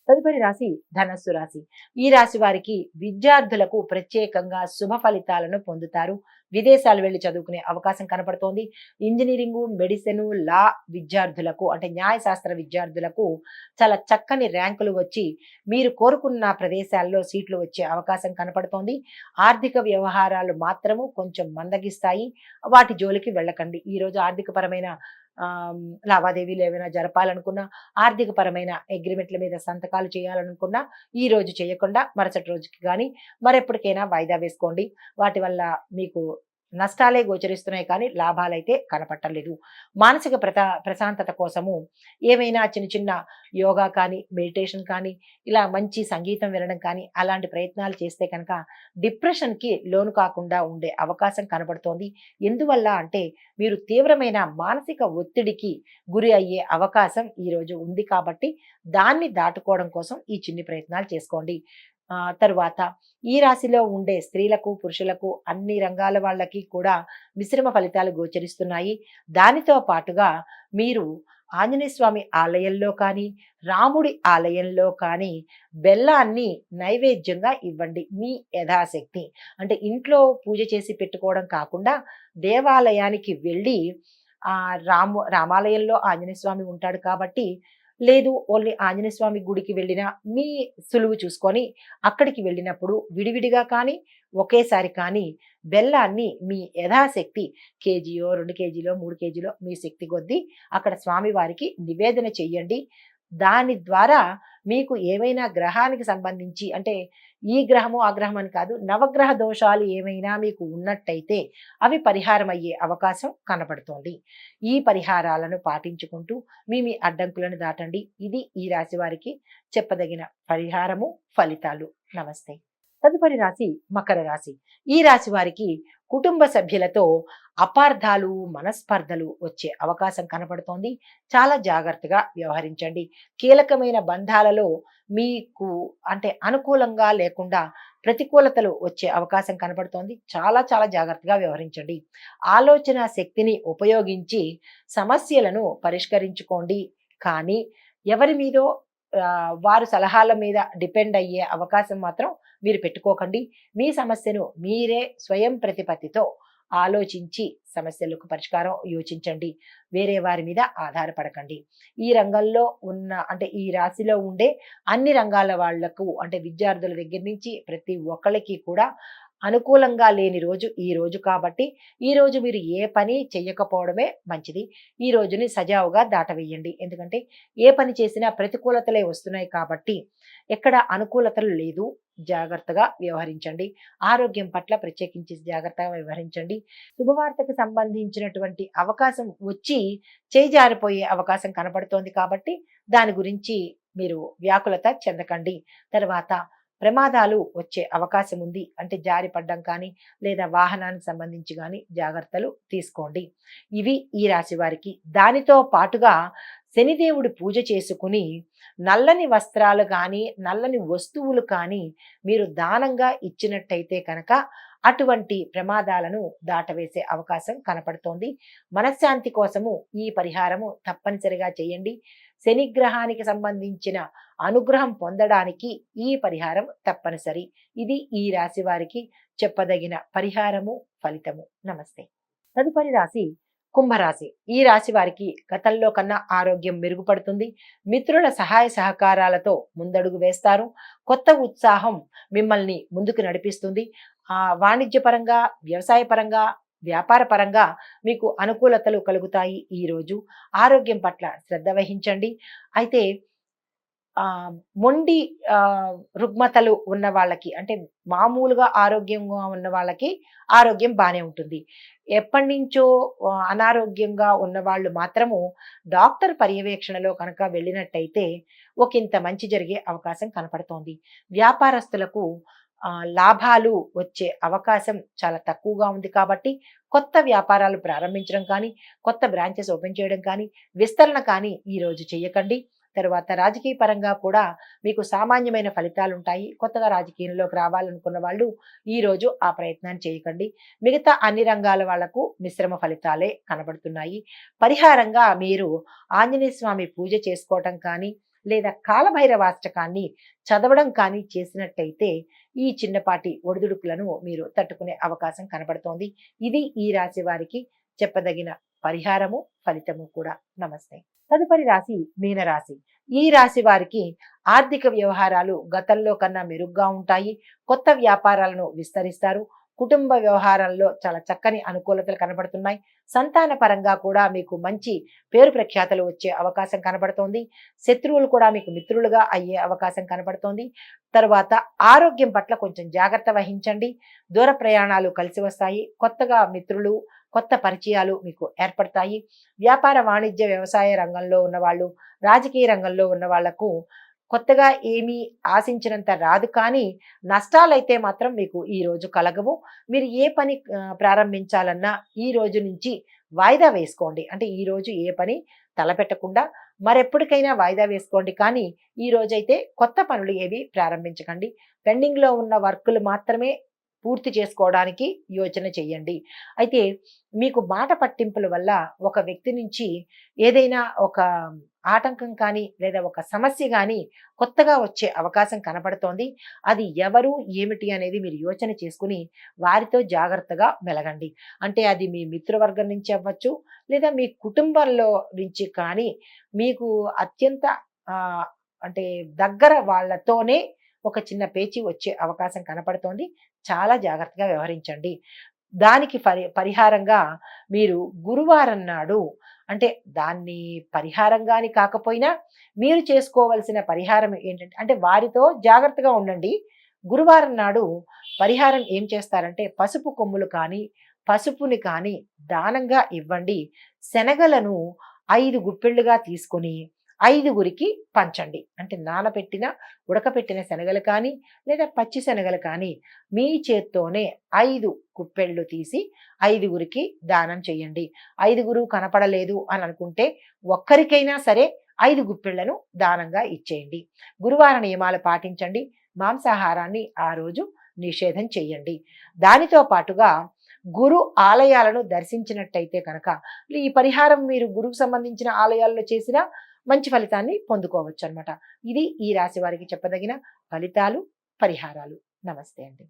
తదుపరి రాశి ధనస్సు రాశి. ఈ రాశి వారికి విద్యార్థులకు ప్రత్యేకంగా శుభ ఫలితాలను పొందుతారు. విదేశాలు వెళ్లి చదువుకునే అవకాశం కనపడుతోంది. ఇంజనీరింగు, మెడిసిన్, లా విద్యార్థులకు అంటే న్యాయశాస్త్ర విద్యార్థులకు చాలా చక్కని ర్యాంకులు వచ్చి మీరు కోరుకున్న ప్రదేశాల్లో సీట్లు వచ్చే అవకాశం కనపడుతోంది. ఆర్థిక వ్యవహారాలు మాత్రము కొంచెం మందగిస్తాయి. వాటి జోలికి వెళ్ళకండి. ఈరోజు ఆర్థికపరమైన లావాదేవీలు ఏమైనా జరపాలనుకున్నా, ఆర్థిక పరమైన అగ్రిమెంట్ల మీద సంతకాలు చేయాలనుకున్నా ఈ రోజు చేయకుండా మరుసటి రోజుకి కానీ మరెప్పటికైనా వాయిదా వేసుకోండి. వాటి వల్ల మీకు నష్టాలే గోచరిస్తున్నాయి కానీ లాభాలైతే కనపట్టలేదు. మానసిక ప్రశాంతత కోసము ఏమైనా చిన్న చిన్న యోగా కానీ, మెడిటేషన్ కానీ, ఇలా మంచి సంగీతం వినడం కానీ అలాంటి ప్రయత్నాలు చేస్తే కనుక డిప్రెషన్కి లోను కాకుండా ఉండే అవకాశం కనబడుతోంది. ఎందువల్ల అంటే మీరు తీవ్రమైన మానసిక ఒత్తిడికి గురి అయ్యే అవకాశం ఈరోజు ఉంది కాబట్టి దాన్ని దాటుకోవడం కోసం ఈ చిన్ని ప్రయత్నాలు చేసుకోండి. తరువాత ఈ రాశిలో ఉండే స్త్రీలకు, పురుషులకు అన్ని రంగాల వాళ్ళకి కూడా మిశ్రమ ఫలితాలు గోచరిస్తున్నాయి. దానితో పాటుగా మీరు ఆంజనేయ స్వామి ఆలయంలో కానీ, రాముడి ఆలయంలో కానీ బెల్లాన్ని నైవేద్యంగా ఇవ్వండి మీ యథాశక్తి. అంటే ఇంట్లో పూజ చేసి పెట్టుకోవడం కాకుండా దేవాలయానికి వెళ్ళి రామాలయంలో ఆంజనేయ స్వామి ఉంటాడు కాబట్టి, లేదు ఓన్లీ ఆంజనేయ స్వామి గుడికి వెళ్ళినా మీ సులువు చూసుకొని అక్కడికి వెళ్ళినప్పుడు విడివిడిగా కానీ ఒకేసారి కానీ బెల్లాన్ని మీ యథాశక్తి కేజీయో, 2 కేజీలో, 3 కేజీలో మీ శక్తి కొద్దీ అక్కడ స్వామివారికి నివేదన చెయ్యండి. దాని ద్వారా మీకు ఏమైనా గ్రహానికి సంబంధించి అంటే ఈ గ్రహము ఆ గ్రహం అని కాదు, నవగ్రహ దోషాలు ఏమైనా మీకు ఉన్నట్టయితే అవి పరిహారం అయ్యే అవకాశం కనబడుతోంది. ఈ పరిహారాలను పాటించుకుంటూ మీ అడ్డంకులను దాటండి. ఇది ఈ రాశి వారికి చెప్పదగిన పరిహారము, ఫలితాలు. నమస్తే. తదుపరి రాశి మకర రాశి. ఈ రాశి వారికి కుటుంబ సభ్యులతో అపార్థాలు, మనస్పర్ధలు వచ్చే అవకాశం కనపడుతోంది. చాలా జాగ్రత్తగా వ్యవహరించండి. కీలకమైన బంధాలలో మీకు అంటే అనుకూలంగా లేకుండా ప్రతికూలతలు వచ్చే అవకాశం కనపడుతోంది. చాలా చాలా జాగ్రత్తగా వ్యవహరించండి. ఆలోచన శక్తిని ఉపయోగించి సమస్యలను పరిష్కరించుకోండి. కానీ ఎవరి మీదో వారి సలహాల మీద డిపెండ్ అయ్యే అవకాశం మాత్రం మీరు పెట్టుకోకండి. మీ సమస్యను మీరే స్వయం ప్రతిపత్తితో ఆలోచించి సమస్యలకు పరిష్కారం యోచించండి. వేరే వారి మీద ఆధారపడకండి. ఈ రంగంలో ఉన్న అంటే ఈ రాశిలో ఉండే అన్ని రంగాల వాళ్లకు అంటే విద్యార్థుల దగ్గర నుంచి ప్రతి ఒక్కళ్ళకి కూడా అనుకూలంగా లేని రోజు ఈ రోజు కాబట్టి ఈ రోజు మీరు ఏ పని చెయ్యకపోవడమే మంచిది. ఈ రోజుని సజావుగా దాటవేయండి. ఎందుకంటే ఏ పని చేసినా ప్రతికూలతలే వస్తున్నాయి కాబట్టి ఎక్కడ అనుకూలతలు లేదు. జాగ్రత్తగా వ్యవహరించండి. ఆరోగ్యం పట్ల ప్రత్యేకించి జాగ్రత్తగా వ్యవహరించండి. శుభవార్తకు సంబంధించినటువంటి అవకాశం వచ్చి చేజారిపోయే అవకాశం కనపడుతోంది కాబట్టి దాని గురించి మీరు వ్యాకులత చెందకండి. తర్వాత ప్రమాదాలు వచ్చే అవకాశం ఉంది అంటే జారి పడ్డం కానీ లేదా వాహనానికి సంబంధించి కానీ జాగ్రత్తలు తీసుకోండి. ఇవి ఈ రాశి వారికి. దానితో పాటుగా శనిదేవుడి పూజ చేసుకుని నల్లని వస్త్రాలు కానీ నల్లని వస్తువులు కానీ మీరు దానంగా ఇచ్చినట్టయితే కనుక అటువంటి ప్రమాదాలను దాటవేసే అవకాశం కనపడుతోంది. మనశ్శాంతి కోసము ఈ పరిహారము తప్పనిసరిగా చేయండి. శనిగ్రహానికి సంబంధించిన అనుగ్రహం పొందడానికి ఈ పరిహారం తప్పనిసరి. ఇది ఈ రాశి వారికి చెప్పదగిన పరిహారము, ఫలితము. నమస్తే. తదుపరి రాశి కుంభరాశి. ఈ రాశి వారికి గతంలో కన్నా ఆరోగ్యం మెరుగుపడుతుంది. మిత్రుల సహాయ సహకారాలతో ముందడుగు వేస్తారు. కొత్త ఉత్సాహం మిమ్మల్ని ముందుకు నడిపిస్తుంది. వాణిజ్యపరంగా, వ్యవసాయ పరంగా, వ్యాపార పరంగా మీకు అనుకూలతలు కలుగుతాయి. ఈరోజు ఆరోగ్యం పట్ల శ్రద్ధ వహించండి. అయితే మొండి రుగ్మతలు ఉన్న వాళ్ళకి అంటే మామూలుగా ఆరోగ్యంగా ఉన్న వాళ్ళకి ఆరోగ్యం బాగానే ఉంటుంది. ఎప్పటి నుంచో అనారోగ్యంగా ఉన్న వాళ్ళు మాత్రము డాక్టర్ పర్యవేక్షణలో కనుక వెళ్ళినట్టయితే ఒకంత మంచి జరిగే అవకాశం కనపడుతోంది. వ్యాపారస్తులకు లాభాలు వచ్చే అవకాశం చాలా తక్కువగా ఉంది కాబట్టి కొత్త వ్యాపారాలు ప్రారంభించడం కానీ, కొత్త బ్రాంచెస్ ఓపెన్ చేయడం కానీ, విస్తరణ కానీ ఈరోజు చేయకండి. తర్వాత రాజకీయ పరంగా కూడా మీకు సామాన్యమైన ఫలితాలు ఉంటాయి. కొత్తగా రాజకీయంలోకి రావాలనుకున్న వాళ్ళు ఈరోజు ఆ ప్రయత్నాన్ని చేయకండి. మిగతా అన్ని రంగాల వాళ్లకు మిశ్రమ ఫలితాలే కనబడుతున్నాయి. పరిహారంగా మీరు ఆంజనేయ స్వామి పూజ చేసుకోవటం కానీ లేదా కాలభైరవాష్టకాన్ని చదవడం కానీ చేసినట్టయితే ఈ చిన్నపాటి ఒడిదుడుకులను మీరు తట్టుకునే అవకాశం కనబడుతోంది. ఇది ఈ రాశి వారికి చెప్పదగిన పరిహారము, ఫలితము కూడా. నమస్తే. తదుపరి రాశి మీనరాశి. ఈ రాశి వారికి ఆర్థిక వ్యవహారాలు గతంలో కన్నా మెరుగ్గా ఉంటాయి. కొత్త వ్యాపారాలను విస్తరిస్తారు. కుటుంబ వ్యవహారాల్లో చాలా చక్కని అనుకూలతలు కనబడుతున్నాయి. సంతాన పరంగా కూడా మీకు మంచి పేరు ప్రఖ్యాతలు వచ్చే అవకాశం కనబడుతోంది. శత్రువులు కూడా మీకు మిత్రులుగా అయ్యే అవకాశం కనబడుతోంది. తర్వాత ఆరోగ్యం పట్ల కొంచెం జాగ్రత్త వహించండి. దూర ప్రయాణాలు కలిసి వస్తాయి. కొత్తగా మిత్రులు, కొత్త పరిచయాలు మీకు ఏర్పడతాయి. వ్యాపార వాణిజ్య వ్యవసాయ రంగంలో ఉన్నవాళ్ళు, రాజకీయ రంగంలో ఉన్న వాళ్లకు కొత్తగా ఏమీ ఆశించినంత రాదు, కానీ నష్టాలైతే మాత్రం మీకు ఈ రోజు కలగవు. మీరు ఏ పని ప్రారంభించాలన్నా ఈ రోజు నుంచి వాయిదా వేసుకోండి. అంటే ఈ రోజు ఏ పని తలపెట్టకుండా మరెప్పటికైనా వాయిదా వేసుకోండి, కానీ ఈ రోజైతే కొత్త పనులు ఏవి ప్రారంభించకండి. పెండింగ్లో ఉన్న వర్కులు మాత్రమే పూర్తి చేసుకోవడానికి యోచన చెయ్యండి. అయితే మీకు మాట పట్టింపుల వల్ల ఒక వ్యక్తి నుంచి ఏదైనా ఒక ఆటంకం కానీ లేదా ఒక సమస్య కానీ కొత్తగా వచ్చే అవకాశం కనపడుతోంది. అది ఎవరు ఏమిటి అనేది మీరు యోచన చేసుకుని వారితో జాగ్రత్తగా మెలగండి. అంటే అది మీ మిత్రవర్గం నుంచి అవ్వచ్చు, లేదా మీ కుటుంబంలో నుంచి కానీ మీకు అత్యంత అంటే దగ్గర వాళ్ళతోనే ఒక చిన్న పేచీ వచ్చే అవకాశం కనపడుతోంది. చాలా జాగ్రత్తగా వ్యవహరించండి. దానికి పరిహారంగా మీరు గురువారం నాడు, అంటే దాన్ని పరిహారంగాని కాకపోయినా మీరు చేసుకోవలసిన పరిహారం ఏంటంటే, అంటే వారితో జాగ్రత్తగా ఉండండి. గురువారం నాడు పరిహారం ఏం చేస్తారంటే, పసుపు కొమ్ములు కానీ పసుపుని కానీ దానంగా ఇవ్వండి. శనగలను 5 గుప్పిళ్ళుగా తీసుకొని 5గురికి పంచండి. అంటే నానబెట్టిన ఉడకపెట్టిన శనగలు కానీ లేదా పచ్చి శనగలు కానీ మీ చేత్తోనే 5 గుప్పెళ్ళు తీసి 5గురికి దానం చేయండి. 5గురు కనపడలేదు అని అనుకుంటే ఒక్కరికైనా సరే 5 గుప్పెళ్లను దానంగా ఇచ్చేయండి. గురువార నియమాలు పాటించండి. మాంసాహారాన్ని ఆ రోజు నిషేధం చేయండి. దానితో పాటుగా గురు ఆలయాలను దర్శించినట్టయితే కనుక ఈ పరిహారం మీరు గురుకు సంబంధించిన ఆలయాల్లో చేసినా మంచి ఫలితాన్ని పొందుకోవచ్చు అన్నమాట. ఇది ఈ రాశి వారికి చెప్పదగిన ఫలితాలు, పరిహారాలు. నమస్తే అండి.